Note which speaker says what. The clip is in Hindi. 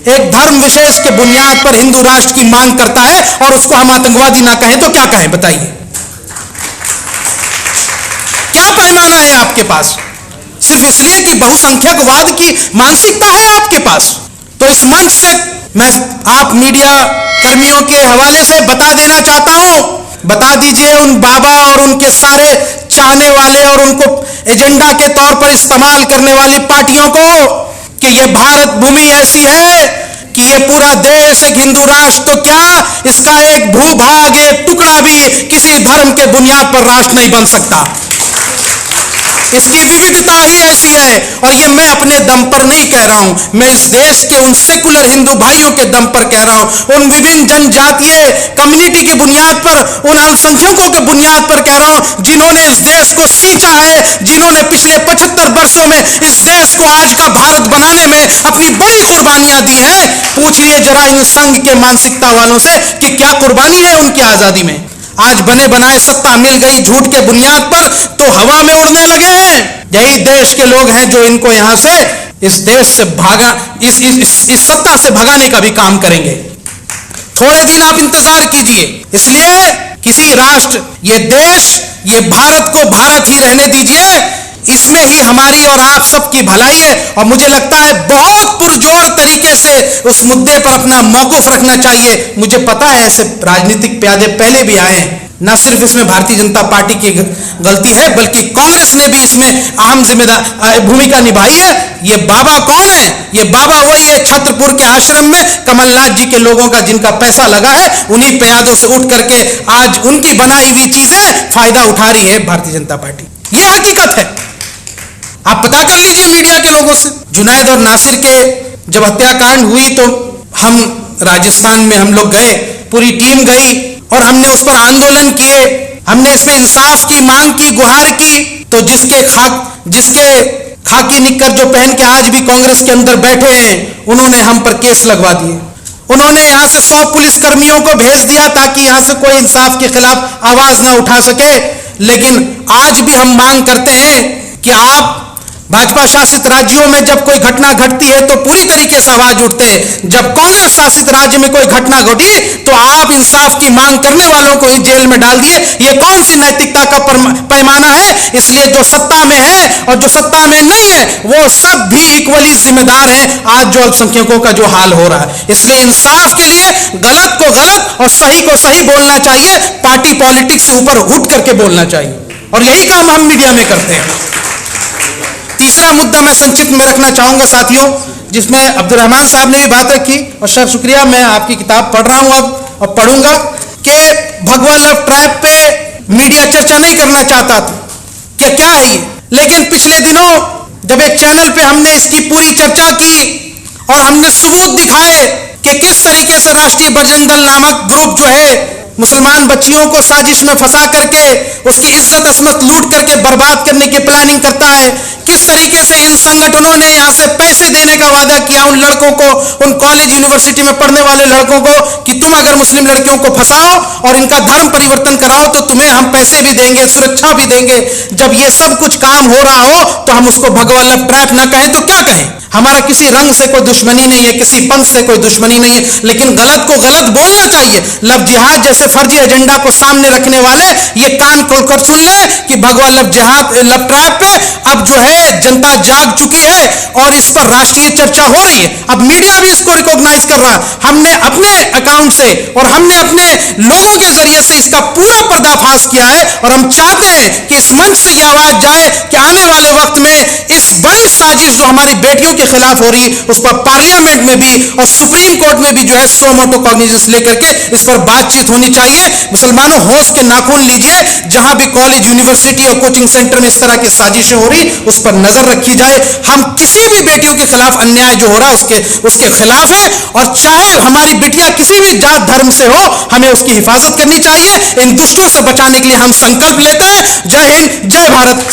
Speaker 1: एक धर्म विशेष के बुनियाद पर हिंदू राष्ट्र की मांग करता है और उसको हम आतंकवादी ना कहें तो क्या कहें? बताइए, क्या पैमाना है आपके पास? सिर्फ इसलिए कि बहुसंख्यकवाद की मानसिकता है आपके पास। तो इस मंच से मैं आप मीडिया कर्मियों के हवाले से बता देना चाहता हूं, बता दीजिए उन बाबा और उनके सारे चाहने वाले और उनको एजेंडा के तौर पर इस्तेमाल करने वाली पार्टियों को कि यह भारत भूमि ऐसी है कि यह पूरा देश एक हिंदू राष्ट्र तो क्या, इसका एक भूभाग, एक टुकड़ा भी किसी धर्म के बुनियाद पर राष्ट्र नहीं बन सकता। इसकी विविधता ही ऐसी है। और ये मैं अपने दम पर नहीं कह रहा हूं, मैं इस देश के उन सेकुलर हिंदू भाइयों के दम पर कह रहा हूं, उन विभिन्न जनजातीय कम्युनिटी की बुनियाद पर, उन अल्पसंख्यकों के बुनियाद पर कह रहा हूं, जिन्होंने इस देश को सींचा है, जिन्होंने पिछले 75 वर्षों में इस देश को आज का भारत बनाने में अपनी बड़ी कुर्बानियां दी हैं। पूछिए जरा इन संघ के मानसिकता वालों से कि क्या कुर्बानी है उनकी आजादी में। आज बने बनाए सत्ता मिल गई झूठ के बुनियाद पर तो हवा में उड़ने लगे हैं। यही देश के लोग हैं जो इनको यहां से, इस देश से भागा, इस सत्ता से भगाने का भी काम करेंगे। थोड़े दिन आप इंतजार कीजिए। इसलिए किसी राष्ट्र, ये देश, ये भारत को भारत ही रहने दीजिए, इसमें ही हमारी और आप सबकी भलाई है। और मुझे लगता है बहुत पुरजोर तरीके से उस मुद्दे पर अपना मौकूफ रखना चाहिए। मुझे पता है ऐसे राजनीतिक प्यादे पहले भी आए हैं, न सिर्फ इसमें भारतीय जनता पार्टी की गलती है बल्कि कांग्रेस ने भी इसमें अहम जिम्मेदार भूमिका निभाई है। ये बाबा कौन है? ये बाबा वही है छत्रपुर के आश्रम में कमलनाथ जी के लोगों का, जिनका पैसा लगा है, उन्हीं प्यादों से उठ करके आज उनकी बनाई हुई चीजें फायदा उठा रही है भारतीय जनता पार्टी। ये हकीकत है। आप पता कर लीजिए मीडिया के लोगों से। जुनैद और नासिर के जब हत्याकांड हुई तो हम राजस्थान में हम लोग गए, पूरी टीम गई और हमने उस पर आंदोलन किए, हमने इसमें इंसाफ की मांग की, गुहार की। तो जिसके खाकी निक्कर जो पहन के आज भी कांग्रेस के अंदर बैठे हैं, उन्होंने हम पर केस लगवा दिए। उन्होंने यहां से 100 पुलिस कर्मियों को भेज दिया ताकि यहां से कोई इंसाफ के खिलाफ आवाज ना उठा सके। लेकिन आज भी हम मांग करते हैं कि आप भाजपा शासित राज्यों में जब कोई घटना घटती है तो पूरी तरीके से आवाज उठते हैं, जब कांग्रेस शासित राज्य में कोई घटना घटी तो आप इंसाफ की मांग करने वालों को ही जेल में डाल दिए। ये कौन सी नैतिकता का पैमाना है? इसलिए जो सत्ता में है और जो सत्ता में नहीं है वो सब भी इक्वली जिम्मेदार हैं आज जो अल्पसंख्यकों का जो हाल हो रहा है। इसलिए इंसाफ के लिए गलत को गलत और सही को सही बोलना चाहिए, पार्टी पॉलिटिक्स से ऊपर उठ करके बोलना चाहिए, और यही काम हम मीडिया में करते हैं। तीसरा मुद्दा मैं संक्षिप्त में रखना चाहूंगा साथियों, जिसमें अब्दुल रहमान साहब ने भी बात रखी, और सर शुक्रिया, मैं आपकी किताब पढ़ रहा हूं अब और पढ़ूंगा, कि भगवा लव ट्रैप पे मीडिया चर्चा नहीं करना चाहता था। क्या है ये? लेकिन पिछले दिनों जब एक चैनल पे हमने इसकी पूरी चर्चा की और हमने सबूत दिखाए कि किस तरीके से राष्ट्रीय बजरंग दल नामक ग्रुप जो है मुसलमान बच्चियों को साजिश में फंसा करके उसकी इज्जत असमत लूट करके बर्बाद करने की प्लानिंग करता है, किस तरीके से इन संगठनों ने यहां से पैसे देने का वादा किया उन लड़कों को, उन कॉलेज यूनिवर्सिटी में पढ़ने वाले लड़कों को, कि तुम अगर मुस्लिम लड़कियों को फंसाओ और इनका धर्म परिवर्तन कराओ तो तुम्हें हम पैसे भी देंगे, सुरक्षा भी देंगे। जब ये सब कुछ काम हो रहा हो तो हम उसको भगवा लव ट्रैप ना कहें तो क्या कहें? हमारा किसी रंग से कोई दुश्मनी नहीं है, किसी पंथ से कोई दुश्मनी नहीं है, लेकिन गलत को गलत बोलना चाहिए। लव जिहाद जैसे फर्जी एजेंडा को सामने रखने वाले ये कान खोलकर सुन ले कि भगवा लव जिहाद, लव ट्रैप पे अब जो है जनता जाग चुकी है और इस पर राष्ट्रीय चर्चा हो रही है। अब मीडिया भी इसको रिकॉग्नाइज कर रहा है। हमने अपने अकाउंट से और हमने अपने लोगों के जरिए से इसका पूरा पर्दाफाश किया है, और हम चाहते हैं कि इस मंच से यह आवाज जाए कि आने वाले वक्त में इस बड़ी साजिश जो हमारी बेटियों के खिलाफ हो रही उस पर पार्लियामेंट में भी और सुप्रीम कोर्ट में भी जो है सो मोटो कॉग्निजेंस लेकर के इस पर बातचीत होनी चाहिए। मुसलमानों होश के नाखून लीजिए, जहां भी कॉलेज यूनिवर्सिटी और कोचिंग सेंटर में इस तरह की साजिशें हो रही उस पर नजर रखी जाए। हम किसी भी बेटियों के खिलाफ अन्याय जो हो रहा है उसके खिलाफ है, और चाहे हमारी बिटिया किसी भी जात धर्म से हो हमें उसकी हिफाजत करनी चाहिए। इन दुष्टों से बचाने के लिए हम संकल्प लेते हैं। जय हिंद, जय भारत।